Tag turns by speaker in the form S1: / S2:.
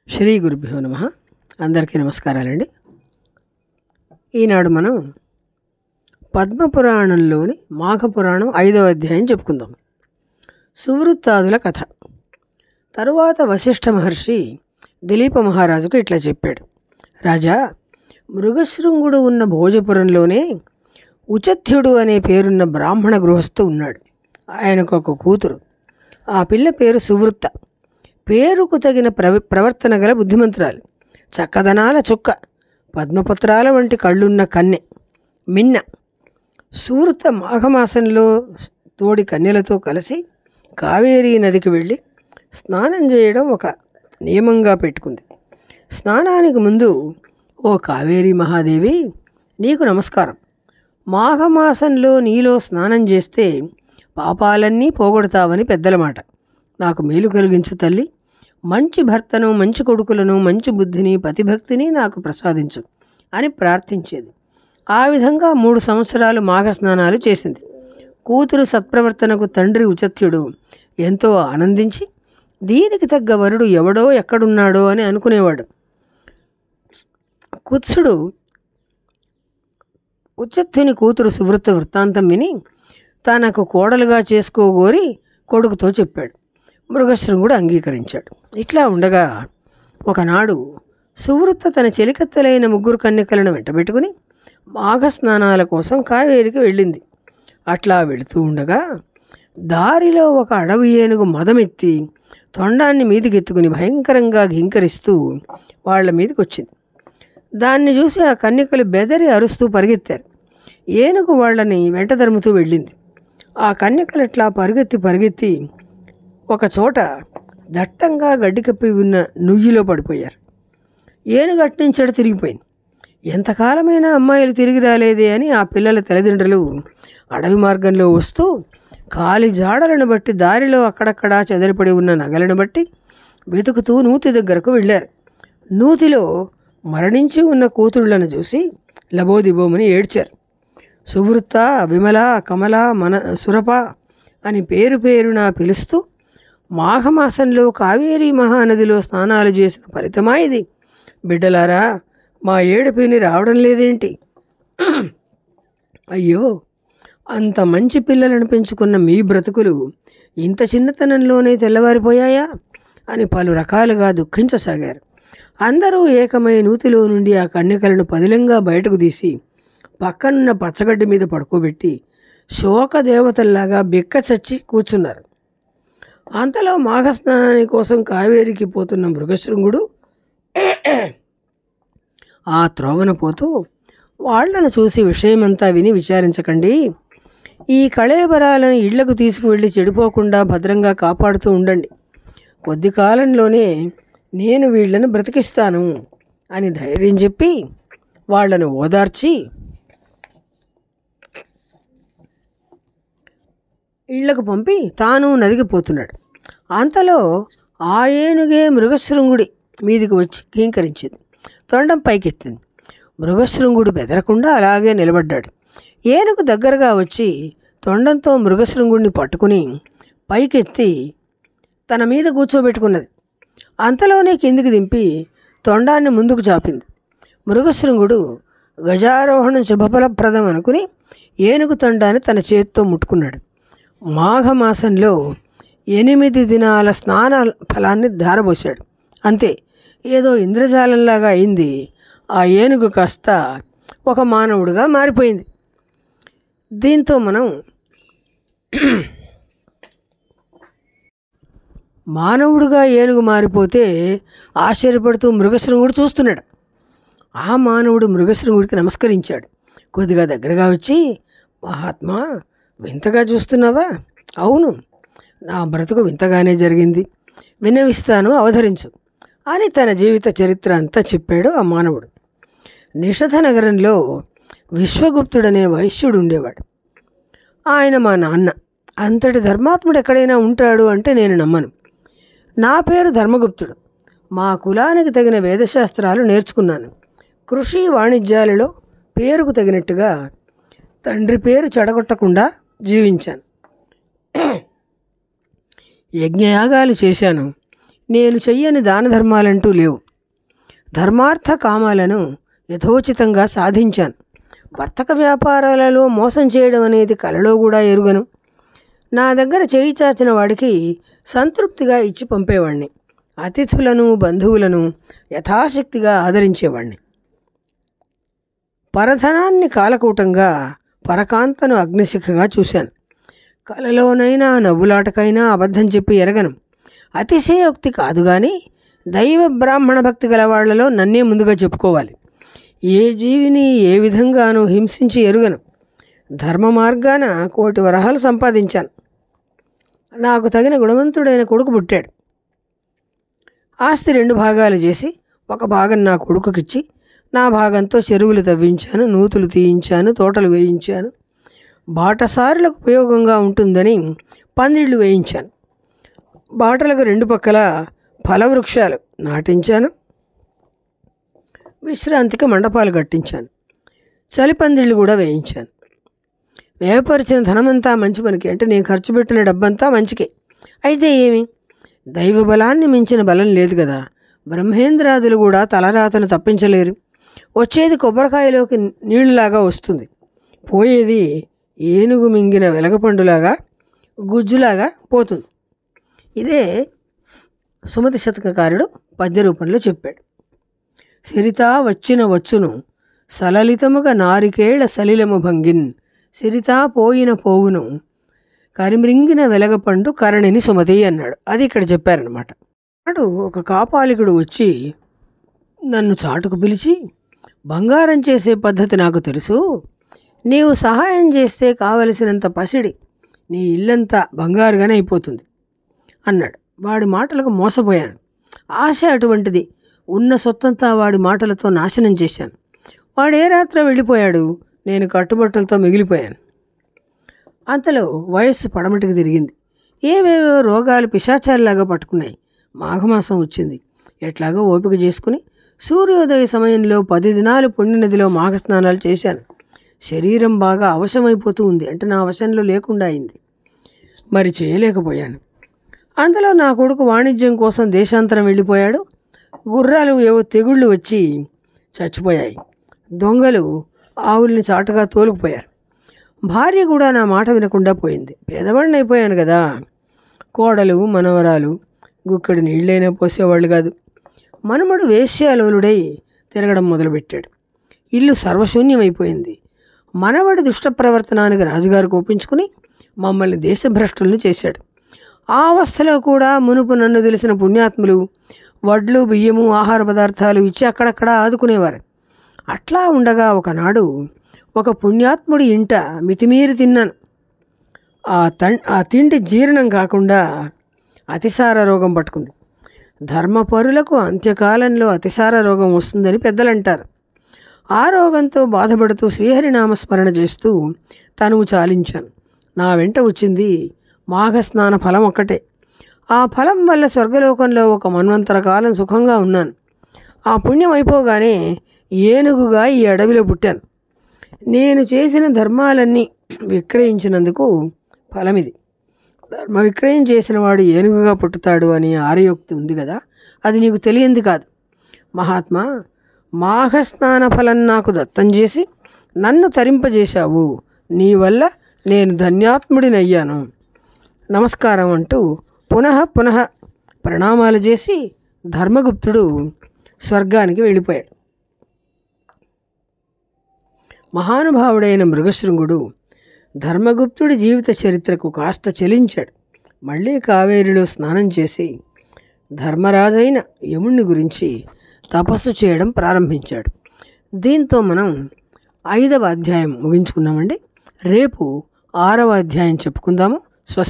S1: శ్రీ గురుభ్యో నమః. అందరికీ నమస్కారాలండి. ఈనాడు మనం పద్మపురాణంలోని మాఘపురాణం 5వ అధ్యాయం చెప్పుకుందాం. సువృత్తాదుల కథ. తరువాత వశిష్ఠ మహర్షి దిలీప మహారాజుకు ఇట్లా చెప్పాడు. రాజా, మృగశృంగుడు ఉన్న భోజపురంలోనే ఉచథ్యుడు అనే పేరున్న బ్రాహ్మణ గృహస్థు ఉన్నాడు. ఆయనకు ఒక కూతురు. ఆ పిల్ల పేరు సువృత్త. పేరుకు తగిన ప్రవర్తన గల బుద్ధిమంతురాలు, చక్కదనాల చుక్క, పద్మపత్రాల వంటి కళ్ళున్న కన్నె, మిన్న. సువృత్త మాఘమాసంలో తోడి కన్యలతో కలిసి కావేరీ నదికి వెళ్ళి స్నానం చేయడం ఒక నియమంగా పెట్టుకుంది. స్నానానికి ముందు, ఓ కావేరీ మహాదేవి, నీకు నమస్కారం. మాఘమాసంలో నీలో స్నానం చేస్తే పాపాలన్నీ పోగొడతావని పెద్దల మాట. నాకు మేలు కలిగించు తల్లి. మంచి భర్తను, మంచి కొడుకులను, మంచి బుద్ధిని, పతిభక్తిని నాకు ప్రసాదించు అని ప్రార్థించేది. ఆ విధంగా 3 సంవత్సరాలు మాఘ స్నానాలు చేసింది. కూతురు సత్ప్రవర్తనకు తండ్రి ఉచథ్యుడు ఎంతో ఆనందించి దీనికి తగ్గ వరుడు ఎవడో ఎక్కడున్నాడో అని అనుకునేవాడు. కుత్సుడు ఉచథ్యుని కూతురు సువృత్త వృత్తాంతం విని తనకు కోడలుగా చేసుకోగోరి కొడుకుతో చెప్పాడు. మృగశృంగుడు అంగీకరించాడు. ఇట్లా ఉండగా ఒకనాడు సువృత్త తన చెలికత్తెలైన 3 కన్యకలను వెంటబెట్టుకుని మాఘస్నానాల కోసం కావేరికి వెళ్ళింది. అట్లా వెళుతూ ఉండగా దారిలో ఒక అడవి ఏనుగు మదమెత్తి తొండాన్ని మీదికెత్తుకుని భయంకరంగా ఘీంకరిస్తూ వాళ్ల మీదకి వచ్చింది. దాన్ని చూసి ఆ కన్యకలు బెదరి అరుస్తూ పరిగెత్తారు. ఏనుగు వాళ్ళని వెంట తరుముతూ వెళ్ళింది. ఆ కన్యకలు అట్లా పరిగెత్తి ఒక చోట దట్టంగా గడ్డి కప్పి ఉన్న నుయ్యిలో పడిపోయారు. ఏనుగు అట్నుంచి తిరిగిపోయింది. ఎంతకాలమైనా అమ్మాయిలు తిరిగి రాలేదే అని ఆ పిల్లల తల్లిదండ్రులు అడవి మార్గంలో వస్తూ కాలి జాడలను బట్టి, దారిలో అక్కడక్కడా చెదరిపడి ఉన్న నగలను బట్టి వెతుకుతూ నూతి దగ్గరకు వెళ్ళారు. నూతిలో మరణించి ఉన్న కూతుళ్లను చూసి లబోదిబోమని ఏడ్చారు. సువృత్త, విమల, కమల, సురప అని పేరున పిలుస్తూ మాఘమాసంలో కావేరీ మహానదిలో స్నానాలు చేసిన ఫలితమా ఇది? బిడ్డలారా, మా ఏడుపుని రావడం లేదేంటి? అయ్యో, అంత మంచి పిల్లలను పెంచుకున్న మీ బ్రతుకులు ఇంత చిన్నతనంలోనే తెల్లవారిపోయాయా అని పలు రకాలుగా దుఃఖించసాగారు. అందరూ ఏకమై నూతిలో నుండి ఆ కన్యకలను పదిలంగా బయటకు తీసి పక్కనున్న పచ్చగడ్డి మీద పడుకోబెట్టి శోకదేవతల్లాగా బిక్క చచ్చి కూర్చున్నారు. అంతలో మాఘస్నానాని కోసం కావేరికి పోతున్న మృగశృంగుడు ఆ త్రోవన పోతూ వాళ్లను చూసి విషయమంతా విని విచారించకండి. ఈ కళేబరాలను ఇళ్లకు తీసుకువెళ్ళి చెడిపోకుండా భద్రంగా కాపాడుతూ ఉండండి. కొద్ది కాలంలోనే నేను వీళ్లను బ్రతికిస్తాను అని ధైర్యం చెప్పి వాళ్లను ఓదార్చి ఇళ్లకు పంపి తాను నదికి పోతున్నాడు. అంతలో ఆ ఏనుగే మృగశృంగుడి మీదికి వచ్చి ఘీంకరించింది. తొండం పైకెత్తింది. మృగశృంగుడు బెదరకుండా అలాగే నిలబడ్డాడు. ఏనుగు దగ్గరగా వచ్చి తొండంతో మృగశృంగుడిని పట్టుకుని పైకెత్తి తన మీద కూర్చోబెట్టుకున్నది. అంతలోనే కిందికి దింపి తొండాన్ని ముందుకు చాపింది. మృగశృంగుడు గజారోహణం శుభఫలప్రదం అనుకుని ఏనుగు తొండాన్ని తన చేతితో ముట్టుకున్నాడు. మాఘమాసంలో 8 దినాల స్నాన ఫలాన్ని ధారపోశాడు. అంతే, ఏదో ఇంద్రజాలంలాగా అయింది. ఆ ఏనుగు కాస్త ఒక మానవుడిగా మారిపోయింది. దీంతో మనం మానవుడిగా ఏనుగు మారిపోతే ఆశ్చర్యపడుతూ మృగశృంగుడు చూస్తున్నాడు. ఆ మానవుడు మృగశృంగుడికి నమస్కరించాడు. కొద్దిగా దగ్గరగా వచ్చి, మహాత్మా, వింతగా చూస్తున్నావా? అవును, నా బ్రతుకు వింతగానే జరిగింది. విన్నవిస్తాను, అవధరించు అని తన జీవిత చరిత్ర అంతా చెప్పాడు ఆ మానవుడు. నిషధ నగరంలో విశ్వగుప్తుడనే వైశ్యుడు ఉండేవాడు. ఆయన మా నాన్న. అంతటి ధర్మాత్ముడు ఎక్కడైనా ఉంటాడు అంటే నేను నమ్మను. నా పేరు ధర్మగుప్తుడు. మా కులానికి తగిన వేదశాస్త్రాలు నేర్చుకున్నాను. కృషి వాణిజ్యాలలో పేరుకు తగినట్టుగా తండ్రి పేరు చెడగొట్టకుండా జీవించాను. యజ్ఞయాగాలు చేశాను. నేను చెయ్యని దాన ధర్మాలంటూ లేవు. ధర్మార్థ కామాలను యథోచితంగా సాధించాను. వర్తక వ్యాపారాలలో మోసం చేయడం అనేది కలలో కూడా ఎరుగను. నా దగ్గర చేయి చాచిన వాడికి సంతృప్తిగా ఇచ్చి పంపేవాడిని. అతిథులను బంధువులను యథాశక్తిగా ఆదరించేవాడిని. పరధనాన్ని కాలకూటంగా, పరకాంతను అగ్నిశిఖగా చూశాను. కలలోనైనా నవ్వులాటకైనా అబద్ధం చెప్పి ఎరగను. అతిశయోక్తి కాదు కానీ దైవ బ్రాహ్మణ భక్తి గలవాళ్లలో నన్నే ముందుగా చెప్పుకోవాలి. ఏ జీవిని ఏ విధంగానూ హింసించి ఎరుగను. ధర్మ మార్గాన 1,000,000 వరహాలు సంపాదించాను. నాకు తగిన గుణవంతుడైన కొడుకు పుట్టాడు. ఆస్తి 2 భాగాలు చేసి ఒక భాగం నా కొడుకుకిచ్చి నా భాగంతో చెరువులు తవ్వించాను, నూతులు తీయించాను, తోటలు వేయించాను. బాటసారులకు ఉపయోగంగా ఉంటుందని పందిళ్ళు వేయించాను. బాటలకు 2 పక్కల ఫలవృక్షాలు నాటించాను. విశ్రాంతికి మండపాలు కట్టించాను. చలిపందిళ్ళు కూడా వేయించాను. వ్యయపరిచిన ధనమంతా మంచి పనికి, అంటే నేను ఖర్చు పెట్టిన డబ్బంతా మంచికే. అయితే ఏమి, దైవ బలాన్ని మించిన బలం లేదు కదా. బ్రహ్మేంద్రాదులు కూడా తలరాతను తప్పించలేరు. వచ్చేది కొబ్బరికాయలోకి నీళ్ళలాగా వస్తుంది, పోయేది ఏనుగు మింగిన వెలగపండులాగా గుజ్జులాగా పోతుంది. ఇదే సుమతి శతకకారుడు పద్య రూపంలో చెప్పాడు. సిరితా వచ్చిన వచ్చును సలలితముగా నారికేళ్ల సలిలము భంగిన్, సిరితా పోయిన పోవును కరిమ్రింగిన వెలగపండు కరణిని సుమతి అన్నాడు. అది ఇక్కడ చెప్పారనమాట. నాడు ఒక కాపాలికుడు వచ్చి నన్ను చాటుకు పిలిచి, బంగారం చేసే పద్ధతి నాకు తెలుసు, నీవు సహాయం చేస్తే కావలసినంత పసిడి నీ ఇల్లంతా బంగారుగానే అయిపోతుంది అన్నాడు. వాడి మాటలకు మోసపోయాను. ఆశ అటువంటిది. ఉన్న సొత్తంతా వాడి మాటలతో నాశనం చేశాను. వాడు ఏ రాత్రి వెళ్ళిపోయాడు. నేను కట్టుబట్టలతో మిగిలిపోయాను. అంతలో వయస్సు పడమటికి తిరిగింది. ఏవేవో రోగాలు పిశాచారులాగా పట్టుకున్నాయి. మాఘమాసం వచ్చింది. ఎట్లాగో ఓపిక చేసుకుని సూర్యోదయ సమయంలో 10 దినాలు పుణ్యనదిలో మాఘస్నానాలు చేశాను. శరీరం బాగా అవశమైపోతూ ఉంది, అంటే నా వశంలో లేకుండా అయింది. మరి చేయలేకపోయాను. అందులో నా కొడుకు వాణిజ్యం కోసం దేశాంతరం వెళ్ళిపోయాడు. గుర్రాలు ఏవో తెగుళ్ళు వచ్చి చచ్చిపోయాయి. దొంగలు ఆవుల్ని చాటుగా తోలుకుపోయారు. భార్య కూడా నా మాట వినకుండా పోయింది. పేదవాడిని అయిపోయాను కదా. కోడలు మనవరాలు గుక్కడి నీళ్ళైనా పోసేవాళ్ళు కాదు. మనమడు వేశ్యాలోలుడై తిరగడం మొదలుపెట్టాడు. ఇల్లు సర్వశూన్యమైపోయింది. మనవడి దుష్ట ప్రవర్తనానికి రాజుగారు కోపించుకుని మమ్మల్ని దేశభ్రష్టులను చేశాడు. ఆ అవస్థలో కూడా మునుపు నన్ను తెలిసిన పుణ్యాత్ములు వడ్లు, బియ్యము, ఆహార పదార్థాలు ఇచ్చి అక్కడక్కడ ఆదుకునేవారు. అట్లా ఉండగా ఒకనాడు ఒక పుణ్యాత్ముడి ఇంట మితిమీరి తిన్నాను. ఆ తిండి జీర్ణం కాకుండా అతిసార రోగం పట్టుకుంది. ధర్మపరులకు అంత్యకాలంలో అతిసార రోగం వస్తుందని పెద్దలంటారు. ఆ రోగంతో బాధపడుతూ శ్రీహరినామస్మరణ చేస్తూ తనువు చాలించాను. నా వెంట వచ్చింది మాఘస్నాన ఫలం ఒక్కటే. ఆ ఫలం వల్ల స్వర్గలోకంలో ఒక మన్వంతర కాలం సుఖంగా ఉన్నాను. ఆ పుణ్యం అయిపోగానే ఏనుగుగా ఈ అడవిలో పుట్టాను. నేను చేసిన ధర్మాలన్నీ విక్రయించినందుకు ఫలమిది. ధర్మ విక్రయం చేసిన వాడు ఏనుగుగా పుట్టుతాడు అని ఆర్యోక్తి ఉంది కదా, అది నీకు తెలియంది కాదు. మహాత్మా, మాఘస్నాన ఫలం నాకు దత్తం చేసి నన్ను తరింపజేశావు. నీ వల్ల నేను ధన్యాత్ముడినయ్యాను. నమస్కారం అంటూ పునః ప్రణామాలు చేసి ధర్మగుప్తుడు స్వర్గానికి వెళ్ళిపోయాడు. మహానుభావుడైన మృగశృంగుడు ధర్మగుప్తుడి జీవిత చరిత్రకు కాస్త చెలించాడు. మళ్ళీ కావేరిలో స్నానం చేసి ధర్మరాజైన యముణ్ణి గురించి తపస్సు చేయడం ప్రారంభించాడు. దీంతో మనం 5వ అధ్యాయం ముగించుకున్నామండి. రేపు 6వ అధ్యాయం చెప్పుకుందాము. స్వస్తి.